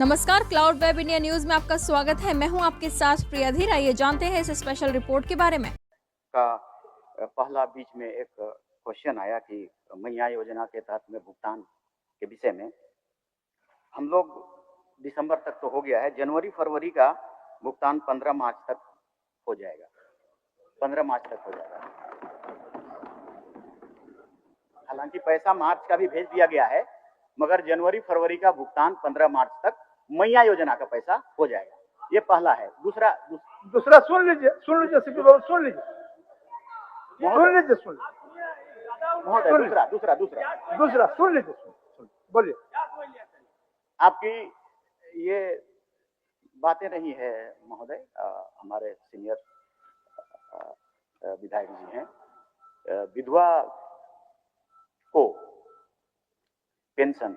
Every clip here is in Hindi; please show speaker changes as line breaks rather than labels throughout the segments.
नमस्कार, क्लाउड वेब इंडिया न्यूज में आपका स्वागत है। मैं हूं आपके साथ प्रिया धीर। आइए जानते हैं इस स्पेशल रिपोर्ट के बारे में।
पहला बीच में एक क्वेश्चन आया कि मैया योजना के तहत में भुगतान के विषय में हम लोग दिसंबर तक तो हो गया है, जनवरी फरवरी का भुगतान 15 मार्च तक हो जाएगा। 15 मार्च तक हो जाएगा। हालांकि पैसा मार्च का भी भेज दिया गया है, मगर जनवरी फरवरी का भुगतान 15 मार्च तक मैया योजना का पैसा हो जाएगा। ये पहला है। दूसरा
सुन लीजिए सीपी बाबू, सुन लीजिए
महोदय, दूसरा
सुन लीजिए, बोलिए।
आपकी ये बातें नहीं है महोदय। हमारे सीनियर विधायक जी हैं। विधवा को पेंशन,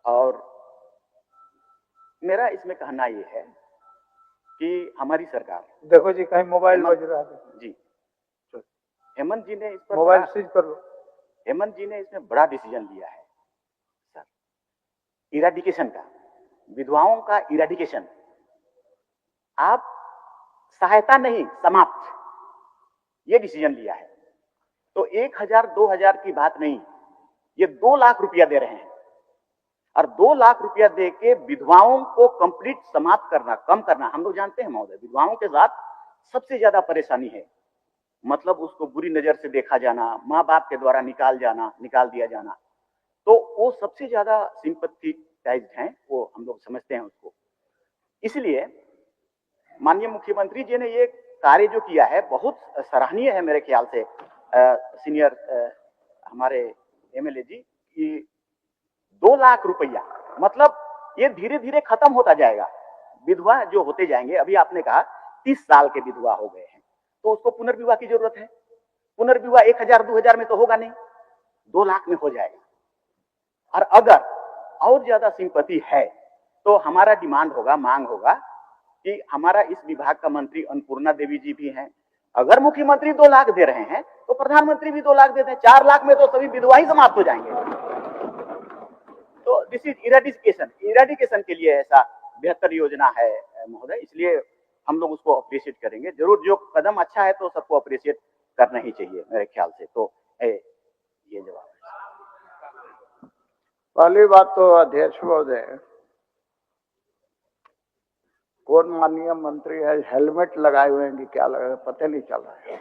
और मेरा इसमें कहना ये है कि हमारी सरकार,
देखो जी, कहीं मोबाइल बज रहा है
जी। हेमंत जी ने इस पर
मोबाइल स्विच कर लो।
हेमंत जी ने इसमें बड़ा डिसीजन लिया है सर, इरेडिकेशन का, विधवाओं का इरेडिकेशन। आप सहायता नहीं, समाप्त, ये डिसीजन लिया है। तो 1000 2000 की बात नहीं, ये 2 लाख रुपया दे रहे हैं, और 2 लाख रुपया दे के विधवाओं को कंप्लीट समाप्त करना, कम करना। हम लोग जानते हैं महोदय, विधवाओं के साथ सबसे ज्यादा परेशानी है, मतलब उसको बुरी नजर से देखा जाना, माँ बाप के द्वारा निकाल दिया जाना, तो वो सबसे ज्यादा सिंपैथाइज्ड हैं, वो हम लोग समझते हैं उसको। इसलिए माननीय मुख्यमंत्री जी ने ये कार्य जो किया है बहुत सराहनीय है मेरे ख्याल से। सीनियर हमारे एमएलए जी की 2 लाख रुपया, मतलब ये धीरे धीरे खत्म होता जाएगा। विधवा जो होते जाएंगे, अभी आपने कहा 30 साल के विधवा हो गए हैं, तो उसको पुनर्विवाह की जरूरत है। पुनर्विवाह 1000 2000 में तो होगा नहीं, 2 लाख में हो जाएगा। और अगर और ज्यादा सिंपैथी है तो हमारा डिमांड होगा, मांग होगा कि हमारा इस विभाग का मंत्री अन्नपूर्णा देवी जी भी हैं। अगर मुख्यमंत्री 2 लाख दे रहे हैं तो प्रधानमंत्री भी 2 लाख देते हैं। 4 लाख में तो सभी विधवा ही समाप्त हो जाएंगे। तो दिस इज इरेडिकेशन के लिए ऐसा बेहतर योजना है महोदय, इसलिए हम लोग उसको अप्रिशिएट करेंगे जरूर। जो कदम अच्छा है तो सबको अप्रिशिएट करना ही चाहिए मेरे ख्याल से। तो ये जवाब है।
पहली बात तो अध्यक्ष महोदय, कौन माननीय मंत्री है, हेलमेट लगाए हुए हैं कि क्या लगाए, पता नहीं चल रहा है।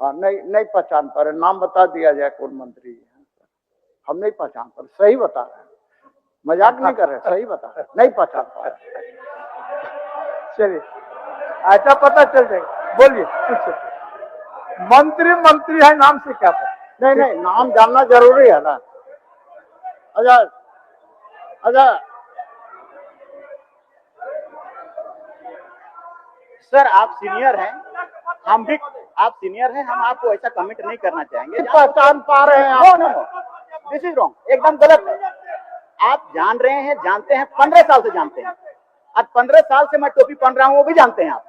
हाँ, नहीं पहचान पा रहे। नाम बता दिया जाए कौन मंत्री है। हम नहीं पहचान पा रहे, सही बता रहे हैं, मजाक नहीं कर रहे, सही बता रहे, नहीं पहचान पा रहे। चलिए, अच्छा पता चल जाएगा। बोलिए, पूछिए। मंत्री है, नाम से क्या पता? नहीं, नाम जानना जरूरी है ना। अच्छा
सर, आप सीनियर हैं, हम भी, आप सीनियर हैं, हम आपको ऐसा कमेंट नहीं करना चाहेंगे।
पहचान पा रहे हैं?
नो, दिस इज रॉन्ग, एकदम गलत है। आप जान रहे हैं, जानते हैं, 15 साल से जानते हैं। आज 15 साल से मैं टोपी पहन रहा हूं, वो भी जानते हैं आप,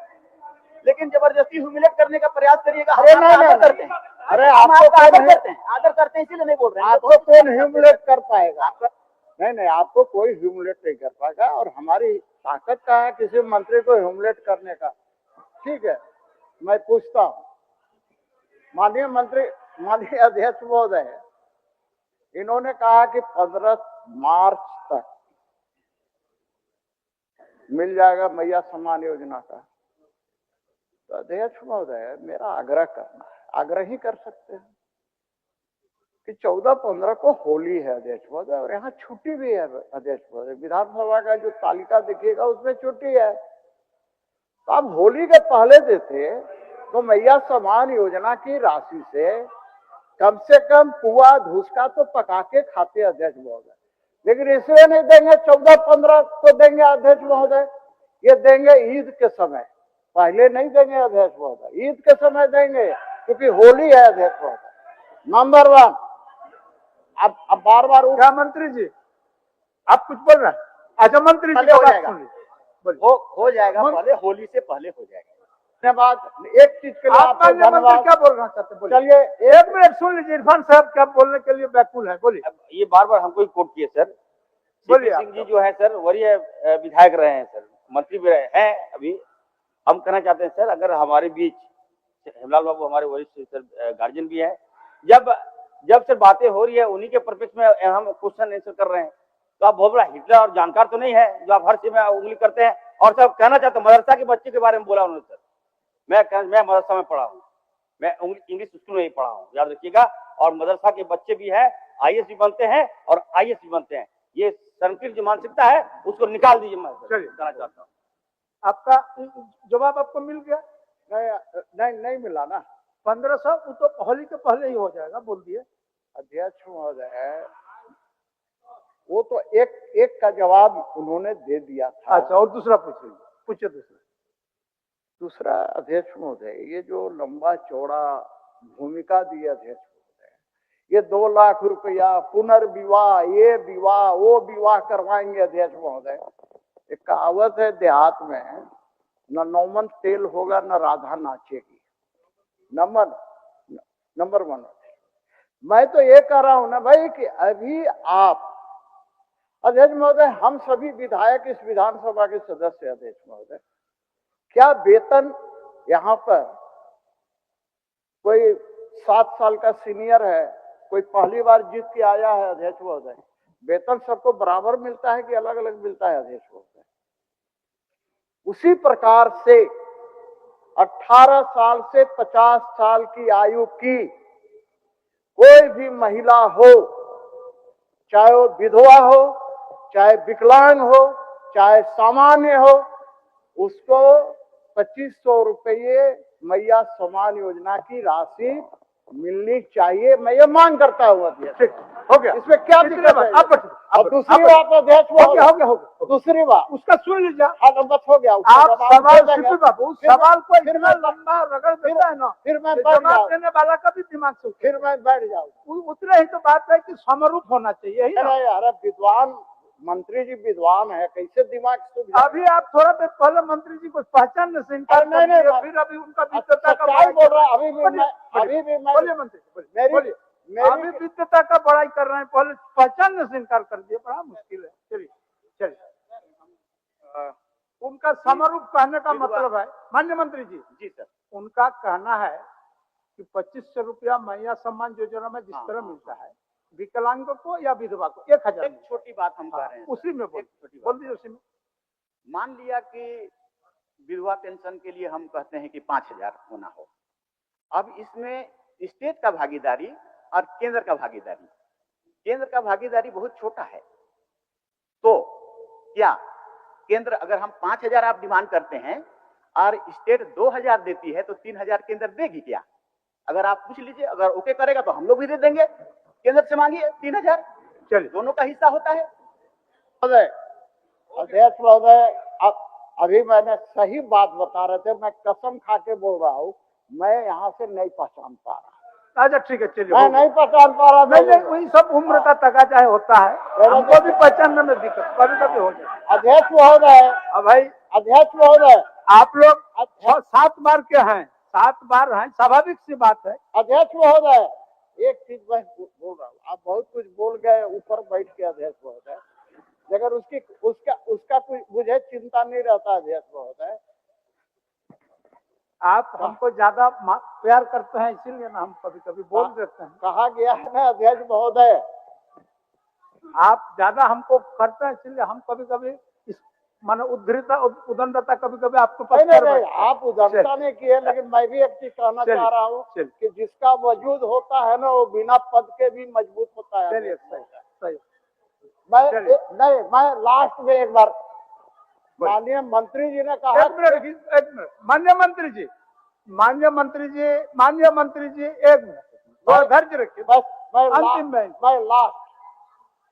लेकिन जबरदस्ती ह्यूमिलेट करने का प्रयास करिएगा।
अरे नहीं
करते हैं,
अरे
आपको आदर करते हैं, इसीलिए नहीं बोल रहे हैं।
आपको कौन ह्यूमिलेट कर पाएगा? नहीं, आपको कोई ह्यूमिलेट नहीं कर पाएगा, और हमारी ताकत का है किसी मंत्री को ह्यूमिलेट करने का। ठीक है, मैं पूछता हूँ माननीय अध्यक्ष महोदय, इन्होंने कहा कि 15 मार्च तक मिल जाएगा मैया सम्मान योजना का। तो अध्यक्ष महोदय, मेरा आग्रह करना है, आग्रह ही कर सकते हैं कि 14-15 को होली है अध्यक्ष महोदय, और यहाँ छुट्टी भी है अध्यक्ष महोदय। विधानसभा का जो तालिका दिखेगा उसमें छुट्टी है, तो आप होली के पहले देते तो मैया सम्मान योजना की राशि से कम पुआ धुसका तो पका के खाते अध्यक्ष महोदय। लेकिन इसलिए नहीं देंगे 14-15 को देंगे अध्यक्ष महोदय, ये देंगे ईद के समय, पहले नहीं देंगे अध्यक्ष महोदय, ईद के समय देंगे, क्योंकि होली है अध्यक्ष महोदय। नंबर 1, अब बार उठा मंत्री जी, आप कुछ बोल रहे हैं? अच्छा, मंत्री जी
हो जाएगा, पहले होली से पहले हो जाएगा।
धन्यवाद। एक चीज के लिए आपको धन्यवाद। क्या बोलना चाहते हैं? चलिए 1 मिनट सुन लीजिए, इरफान साहब क्या बोलने के लिए व्याकुल है, बोलिए।
ये बार बार हमको ही कोट किए सर,
बोलिए
सिंह जी जो है सर वरीय विधायक रहे हैं सर, मंत्री भी रहे हैं अभी। हम कहना चाहते हैं सर, अगर हमारे बीच हेमलाल बाबू हमारे वरिष्ठ सर गार्जियन भी है, जब जब सर बातें हो रही है उन्हीं के परिप्रेक्ष्य में हम क्वेश्चन आंसर कर रहे हैं, तो आप बहुत बड़ा हिटलर और जानकार तो नहीं है जो आप हर चीज में उंगली करते हैं। और सर कहना चाहता हूँ, मदरसा के बच्चे के बारे में बोला उन्होंने सर, मैं मदरसा में पढ़ा हूँ, मैं इंग्लिश स्कूल में ही पढ़ा हूँ, याद रखिएगा। और मदरसा के बच्चे भी हैं, आईएएस भी बनते हैं और आईएएस भी बनते हैं। ये संकीर्ण जो मानसिकता है उसको निकाल दीजिए, मैं कहना चाहता हूँ।
आपका जवाब आपको मिल गया? नहीं मिला ना। 1500 वो तो होली के पहले ही हो जाएगा, बोल दिए अध्यक्ष महोदय। वो तो एक का जवाब उन्होंने दे दिया था। अच्छा, और दूसरा पूछिए दूसरा अध्यक्ष महोदय, ये जो लंबा चौड़ा भूमिका दी अध्यक्ष महोदय, ये 2 लाख रुपया पुनर्विवाह, ये विवाह वो विवाह करवाएंगे अध्यक्ष महोदय। एक कहावत है देहात में, न नौमन तेल होगा न राधा नाचेगी। नंबर 1। मैं तो ये कह रहा हूं ना भाई कि अभी आप अध्यक्ष महोदय, हम सभी विधायक इस विधानसभा के सदस्य अध्यक्ष महोदय, क्या वेतन यहाँ पर कोई 7 साल का सीनियर है, कोई पहली बार जीत के आया है अध्यक्ष महोदय, वेतन सबको बराबर मिलता है कि अलग अलग मिलता है अध्यक्ष महोदय? उसी प्रकार से 18 साल से 50 साल की आयु की कोई भी महिला हो, चाहे वो विधवा हो, चाहे विकलांग हो, चाहे सामान्य हो, उसको 2500 रुपये मैया सम्मान योजना की राशि मिलनी चाहिए। मैं ये मांग करता हूँ अध्यक्ष। हो गया, इसमें क्या दिक्कत है? अब दूसरी बात अध्यक्ष, हो गया। दूसरी बात उसका सुन लीजिए। हाँ, बस हो गया। आप सवाल बाबू, सवाल को फिर मैं लंबा रगड़ देता है ना, फिर मैं जवाब देने वाला का भी दिमाग से फिर मैं बैठ जाऊँ। उतने ही तो बात है कि समरूप होना चाहिए। यार विद्वान मंत्री जी विद्वान है, कैसे दिमाग से? अभी आप थोड़ा देर पहले मंत्री जी को पहचानने से इनकार कर दिए, फिर अभी उनका विद्वता का बड़ाई बोल रहा है। अभी भी मैं बोलिए मंत्री, बोलिए। अभी विद्वता का बड़ाई कर रहे हैं, पहले पहचानने से इनकार कर दिए, बड़ा मुश्किल है। चलिए उनका समरूप कहने का मतलब है, माननीय मंत्री जी। जी सर, उनका कहना है कि 2500 रुपया मैया सम्मान योजना में जिस तरह मिलता है विकलांगों को या विधवा को 1000।
एक छोटी बात हम कह रहे हैं,
उसी में बोल दीजिए। उसी में
मान लिया कि विधवा पेंशन के लिए हम कहते हैं कि 5000 होना हो। अब इसमें स्टेट का भागीदारी और केंद्र का भागीदारी, केंद्र का भागीदारी बहुत छोटा है। तो क्या केंद्र, अगर हम 5000 आप डिमांड करते हैं और स्टेट 2000 देती है तो 3000 केंद्र देगी क्या? अगर आप पूछ लीजिए, अगर ओके करेगा तो हम लोग भी दे देंगे, केंद्र से मांगिए 3000। चलिए, दोनों का हिस्सा होता है। अध्यक्ष महोदय, अभी मैंने सही बात बता रहे थे, मैं कसम खा के बोल रहा हूँ, मैं यहाँ से नहीं पहचान पा रहा। अच्छा ठीक है, चलिए। मैं नहीं पहचान पा रहा। नहीं, वही सब उम्र का तकाजा होता है, हमको भी पहचानने में दिक्कत कभी कभी हो जाए। अध्यक्ष महोदय, भाई अध्यक्ष महोदय, आप लोग 7 बार के हैं, 7 बार हैं, स्वाभाविक सी बात है। अध्यक्ष महोदय, एक चीज मैं बोल रहा हूँ, आप बहुत कुछ बोल गए ऊपर बैठ के अध्यक्ष महोदय, अगर उसका कुछ मुझे चिंता नहीं रहता अध्यक्ष महोदय। आप हमको ज्यादा प्यार करते हैं, इसीलिए ना हम कभी कभी बोल देते हैं। कहा गया है ना अध्यक्ष महोदय, आप ज्यादा हमको करते हैं, इसलिए हम कभी कभी माने उदंडता कभी कभी आपको नहीं, आप उदंडता नहीं किए, लेकिन मैं भी एक चीज कहना चाह रहा हूँ कि जिसका वजूद होता है ना वो बिना पद के भी मजबूत होता है। चलिए, सही। मैं लास्ट में एक बार, माननीय मंत्री जी ने कहा, एक मिनट माननीय मंत्री जी एक मिनट धैर्य रखिए, बस अंतिम मैं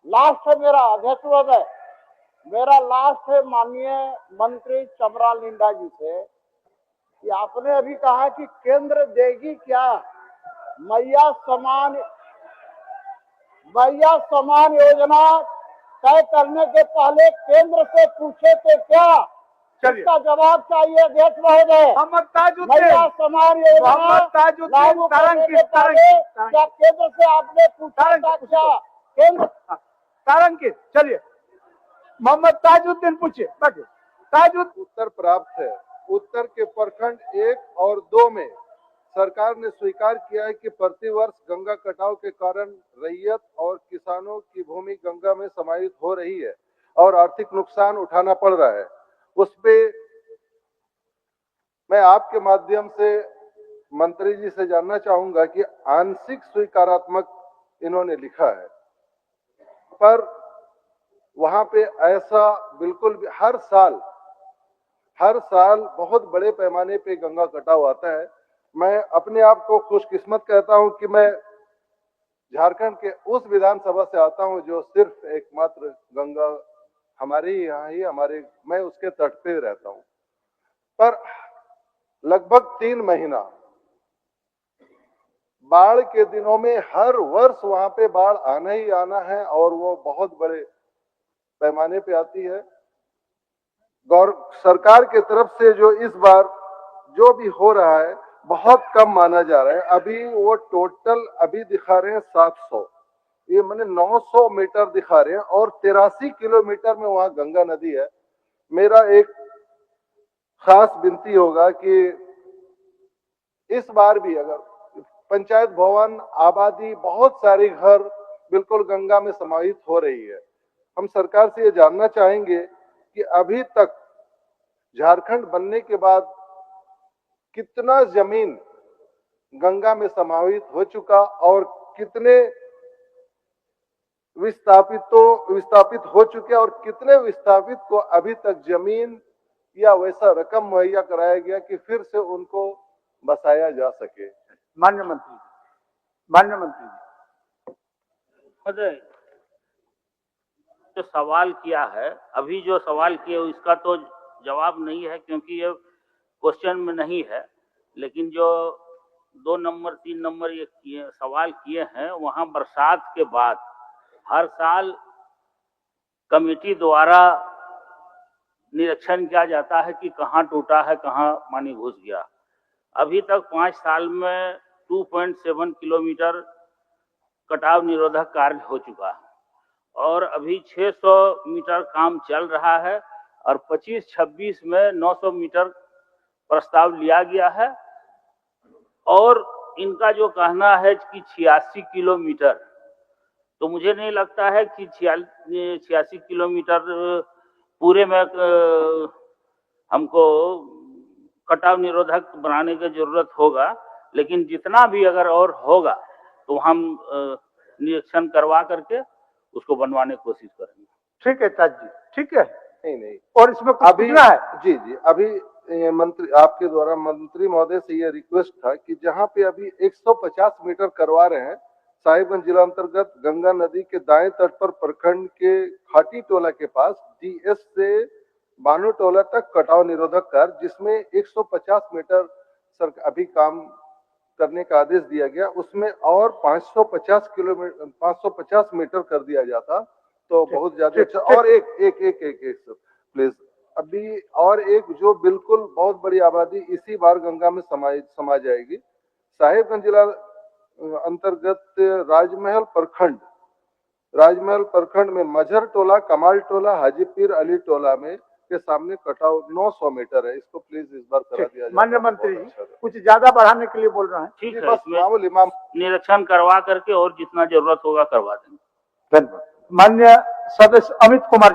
लास्ट है मेरा अध्यक्ष महोदय, मेरा लास्ट है माननीय मंत्री चमराल लिंडा जी से कि आपने अभी कहा कि केंद्र देगी क्या मैया सम्मान योजना तय करने के पहले केंद्र से पूछे थे क्या? इसका जवाब चाहिए अध्यक्ष महोदय। मैया सम्मान योजना लागू करने के पहले क्या केंद्र से आपने पूछा था क्या? केंद्र तारंकित, चलिए
मोहम्मद ताजुद्दीन पूछिए, बाकी ताजुद्दीन। उत्तर प्राप्त है। उत्तर के प्रखंड 1 और 2 में सरकार ने स्वीकार किया है कि प्रतिवर्ष गंगा कटाव के कारण रैयत और किसानों की भूमि गंगा में समाहित हो रही है और आर्थिक नुकसान उठाना पड़ रहा है। उस पे मैं आपके माध्यम से मंत्री जी से जानना चाहूंगा कि आंशिक स्वीकारात्मक इन्होंने लिखा है, पर वहां पे ऐसा बिल्कुल भी हर साल बहुत बड़े पैमाने पे गंगा कटाव आता है। मैं अपने आप को खुशकिस्मत कहता हूं कि मैं झारखंड के उस विधानसभा से आता हूं जो सिर्फ एकमात्र गंगा हमारे यहाँ ही मैं उसके तट पे रहता हूं। पर लगभग 3 महीना बाढ़ के दिनों में हर वर्ष वहां पे बाढ़ आना ही आना है और वो बहुत बड़े पैमाने पे आती है। सरकार की तरफ से जो इस बार जो भी हो रहा है बहुत कम माना जा रहा है। अभी वो टोटल अभी दिखा रहे हैं 700, ये मैंने 900 मीटर दिखा रहे हैं और 83 किलोमीटर में वहां गंगा नदी है। मेरा एक खास विनती होगा कि इस बार भी अगर पंचायत भवन आबादी बहुत सारे घर बिल्कुल गंगा में समाहित हो रही है, हम सरकार से ये जानना चाहेंगे कि अभी तक झारखंड बनने के बाद कितना जमीन गंगा में समाहित हो चुका और कितने विस्थापित हो चुके और कितने विस्थापित को अभी तक जमीन या वैसा रकम मुहैया कराया गया कि फिर से उनको बसाया जा सके। माननीय मंत्री
जी, जो सवाल किया है, अभी जो सवाल किए इसका तो जवाब नहीं है क्योंकि ये क्वेश्चन में नहीं है, लेकिन जो 2 नंबर 3 नंबर ये सवाल किए हैं, वहां बरसात के बाद हर साल कमेटी द्वारा निरीक्षण किया जाता है कि कहाँ टूटा है, कहाँ पानी घुस गया। अभी तक 5 साल में 2.7 किलोमीटर कटाव निरोधक कार्य हो चुका है और अभी 600 मीटर काम चल रहा है और 25-26 में 900 मीटर प्रस्ताव लिया गया है। और इनका जो कहना है कि 86 किलोमीटर, तो मुझे नहीं लगता है कि 86 किलोमीटर पूरे में हमको कटाव निरोधक बनाने की जरूरत होगा, लेकिन जितना भी अगर और होगा तो हम निरीक्षण करवा करके उसको बनवाने की कोशिश करेंगे।
ठीक है ताज जी, ठीक है। नहीं और इसमें कुछ पूछना है? जी अभी मंत्री आपके द्वारा मंत्री महोदय से ये रिक्वेस्ट था कि जहाँ पे अभी 150 मीटर करवा रहे हैं साहिबगंज जिला अंतर्गत गंगा नदी के दाएं तट पर प्रखंड के खाटी टोला के पास डीएस से बानू टोला तक कटाव निरोधक कार्य, जिसमें 150 मीटर अभी काम करने का आदेश दिया गया, उसमें और 550 मीटर कर दिया जाता तो बहुत ज्यादा अच्छा। और एक प्लीज, अभी और एक जो बिल्कुल बहुत बड़ी आबादी इसी बार गंगा में समा जाएगी, साहिबगंज जिला अंतर्गत राजमहल प्रखंड में मझर टोला, कमाल टोला, हाजीपीर अली टोला में के सामने कटाव 900 मीटर है। इसको प्लीज इस बार करा दिया जाए। माननीय मंत्री जी कुछ ज्यादा बढ़ाने के लिए बोल रहे हैं।
ठीक है, बस निरीक्षण करवा करके और जितना जरूरत होगा करवा देंगे।
धन्यवाद। माननीय सदस्य अमित कुमार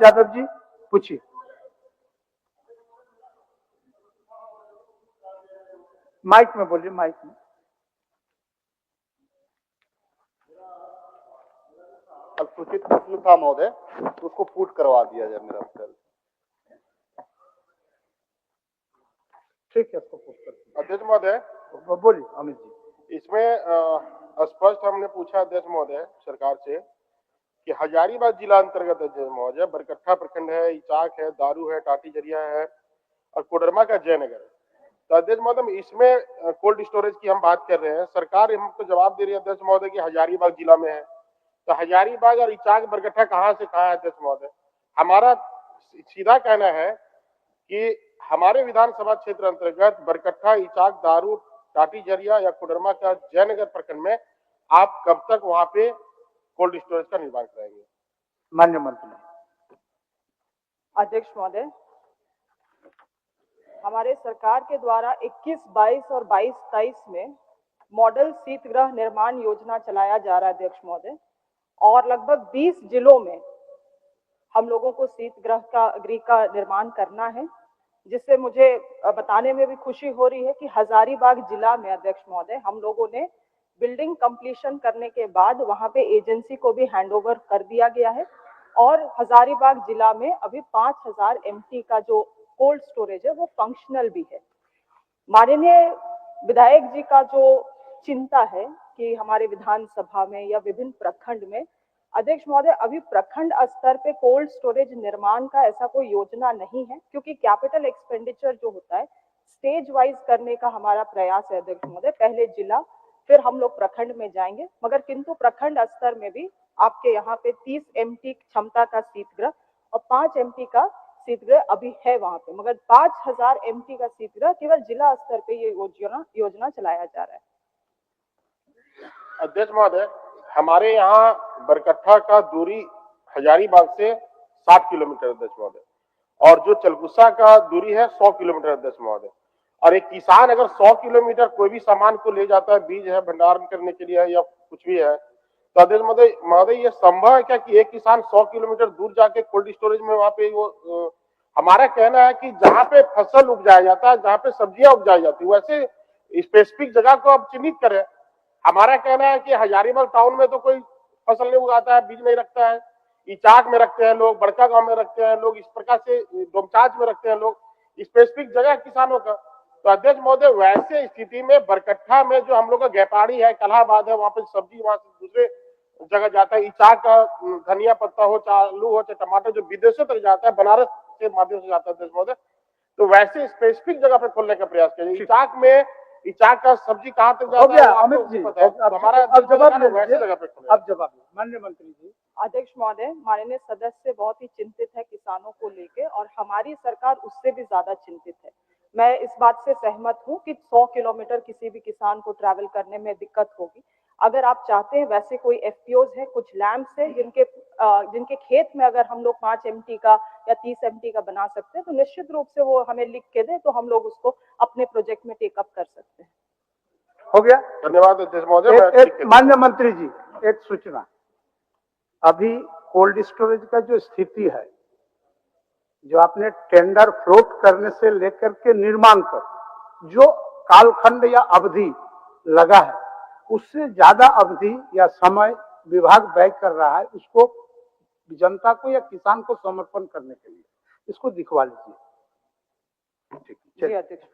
यादव जी पूछिए। माइक में बोलिए, माइक में।
सूचित प्रश्न था महोदय, उसको पुट करवा दिया जाए मेरा उत्तर।
ठीक है, उसको पुट कर।
अध्यक्ष महोदय
बोलिए अमित जी।
इसमें स्पष्ट हमने पूछा अध्यक्ष महोदय सरकार से कि हजारीबाग जिला अंतर्गत अध्यक्ष महोदय बरकट्ठा प्रखंड है, इचाक है, दारू है, टाटी जरिया है और कोडरमा का जयनगर है। तो अध्यक्ष महोदय इसमें कोल्ड स्टोरेज की हम बात कर रहे हैं, सरकार हमको जवाब दे रही है अध्यक्ष महोदय कि हजारीबाग जिला में है। तो हजारीबाग और इचाक बरकट्ठा कहाँ से कहाँ है अध्यक्ष महोदय? हमारा सीधा कहना है कि हमारे विधानसभा क्षेत्र अंतर्गत बरकट्ठा, इचाक, दारू, टाटी जरिया या कोडरमा का जयनगर प्रखंड में आप कब तक वहां पे कोल्ड स्टोरेज का निर्माण कराएंगे?
माननीय मंत्री।
अध्यक्ष महोदय, हमारे सरकार के द्वारा 21-22 और 22-23 में मॉडल शीतगृह निर्माण योजना चलाया जा रहा है अध्यक्ष महोदय, और लगभग 20 जिलों में हम लोगों को शीतगृह का निर्माण करना है, जिससे मुझे बताने में भी खुशी हो रही है कि हजारीबाग जिला में अध्यक्ष महोदय हम लोगों ने बिल्डिंग कंप्लीशन करने के बाद वहां पे एजेंसी को भी हैंडओवर कर दिया गया है, और हजारीबाग जिला में अभी 5000 एमटी का जो कोल्ड स्टोरेज है वो फंक्शनल भी है। माननीय विधायक जी का जो चिंता है कि हमारे विधानसभा में या विभिन्न प्रखंड में, अध्यक्ष महोदय अभी प्रखंड स्तर पे कोल्ड स्टोरेज निर्माण का ऐसा कोई योजना नहीं है, क्योंकि कैपिटल एक्सपेंडिचर जो होता है स्टेज वाइज करने का हमारा प्रयास है अध्यक्ष महोदय। पहले जिला, फिर हम लोग प्रखंड में जाएंगे, मगर किंतु प्रखंड स्तर में भी आपके यहाँ पे 30 एमटी क्षमता का शीतगृह और 5 एमटी का शीतगृह अभी है वहां पे, मगर 5000 एमटी का शीतगृह केवल जिला स्तर पे ये योजना चलाया जा रहा है।
अध्यक्ष महोदय, हमारे यहाँ बरकट्ठा का दूरी हजारीबाग से 60 किलोमीटर अध्यक्ष महोदय, और जो चलगुस्सा का दूरी है 100 किलोमीटर अध्यक्ष महोदय। और एक किसान अगर 100 किलोमीटर कोई भी सामान को ले जाता है, बीज है, भंडारण करने के लिए है या कुछ भी है, तो अध्यक्ष महोदय ये संभव है क्या कि एक किसान 100 किलोमीटर दूर जाके कोल्ड स्टोरेज में वहां पे वो हमारा कहना है कि जहाँ पे फसल उपजाया जाता है, जहाँ पे सब्जियां उपजाई जाती है, वैसे स्पेसिफिक जगह को आप चिन्हित करें। हमारा कहना है कि हजारीबाग टाउन में तो कोई फसल नहीं उगाता है, बीज नहीं रखता है, इचाक में रखते हैं लोग, बड़का गांव में रखते हैं लोग, इस प्रकार से डोमचाच में रखते हैं लोग, स्पेसिफिक जगह किसानों का। तो अध्यक्ष महोदय वैसे स्थिति में बरकट्ठा में जो हम लोग का गैपाड़ी है, कलाबाद है, वहां पे सब्जी वहां से दूसरे जगह जाता है, इचाक का धनिया पत्ता हो, चाहे आलू हो, चाहे टमाटर, जो विदेशों तक जाता है, बनारस के माध्यम से जाता है अध्यक्ष महोदय, तो वैसे स्पेसिफिक जगह पे खोलने का प्रयास किया। इचाक का सब्जी कहाँ तक जाता है
अमित जी,
हमारा
अब जवाब
वैसे जगह पे
अब जवाब माननीय मंत्री जी।
अध्यक्ष महोदय, माननीय सदस्य बहुत ही चिंतित है किसानों को लेके, और हमारी सरकार उससे भी ज्यादा चिंतित है। मैं इस बात से सहमत हूं कि 100 किलोमीटर किसी भी किसान को ट्रैवल करने में दिक्कत होगी। अगर आप चाहते हैं वैसे कोई एफपीओज है, कुछ लैम्प्स है जिनके खेत में अगर हम लोग 5 एमटी का या 30 एमटी का बना सकते हैं, तो निश्चित रूप से वो हमें लिख के दे, तो हम लोग उसको अपने प्रोजेक्ट में टेकअप कर सकते हैं।
हो गया,
धन्यवाद अध्यक्ष महोदय।
माननीय मंत्री जी, एक सूचना, अभी कोल्ड स्टोरेज का जो स्थिति है, जो आपने टेंडर फ्लोट करने से लेकर के निर्माण तक जो कालखंड या अवधि लगा है, उससे ज्यादा अवधि या समय विभाग व्यय कर रहा है उसको जनता को या किसान को समर्पण करने के लिए। इसको दिखवा लीजिए।
जी अध्यक्ष।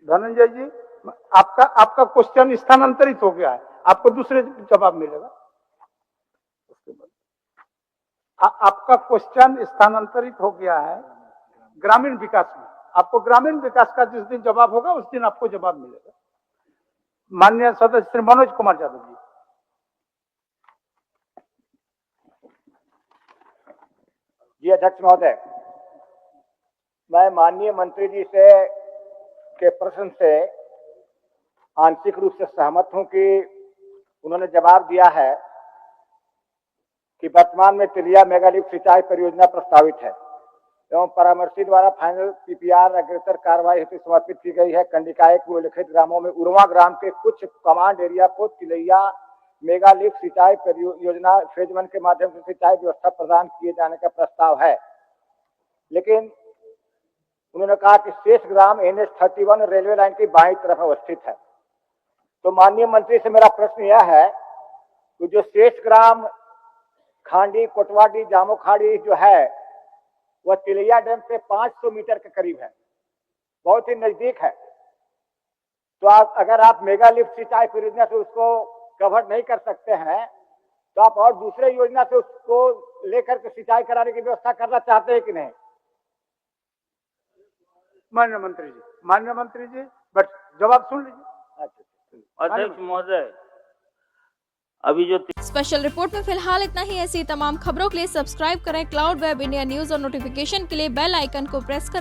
धनंजय जी, आपका क्वेश्चन स्थानांतरित हो गया है, आपको दूसरे जवाब मिलेगा। उसके बाद आपका क्वेश्चन स्थानांतरित हो गया है ग्रामीण विकास में। आपको ग्रामीण विकास का जिस दिन जवाब होगा उस दिन आपको जवाब मिलेगा। माननीय सदस्य श्री मनोज कुमार यादव जी।
जी अध्यक्ष महोदय, मैं माननीय मंत्री जी के प्रश्न से आंशिक रूप से सहमत हूं कि उन्होंने जवाब दिया है कि वर्तमान में तिलिया मेगालिफ्ट सिंचाई परियोजना प्रस्तावित है एवं परामर्शी द्वारा फाइनल पीपीआर अग्रतर कार्रवाई हेतु समर्पित की गई है। कंडिकाय के उल्लेखित ग्रामों में उर्वा ग्राम के कुछ कमांड एरिया को तिलैया मेगालिफ्ट सिंचाई परियोजना फेज 1 के माध्यम से सिंचाई व्यवस्था प्रदान किए जाने का प्रस्ताव है, लेकिन उन्होंने कहा कि शेष ग्राम NH31 रेलवे लाइन की बाईं तरफ अवस्थित है। तो माननीय मंत्री से मेरा प्रश्न यह है कि जो शेष ग्राम खांडी, कोटवाडी, जामोखाड़ी जो है वह तिलैया डैम से 500 मीटर के करीब है, बहुत ही नजदीक है। तो अगर आप मेगालिफ्ट सिंचाई परियोजना से उसको कवर नहीं कर सकते हैं, तो आप और दूसरे योजना से उसको लेकर के सिंचाई कराने की व्यवस्था करना चाहते हैं कि नहीं?
माननीय मंत्री जी, बट जवाब सुन लीजिए।
अध्यक्ष महोदय, अभी जो
स्पेशल रिपोर्ट में फिलहाल इतना ही। ऐसी तमाम खबरों के लिए सब्सक्राइब करें क्लाउड वेब इंडिया न्यूज और नोटिफिकेशन के लिए बेल आइकन को प्रेस करें।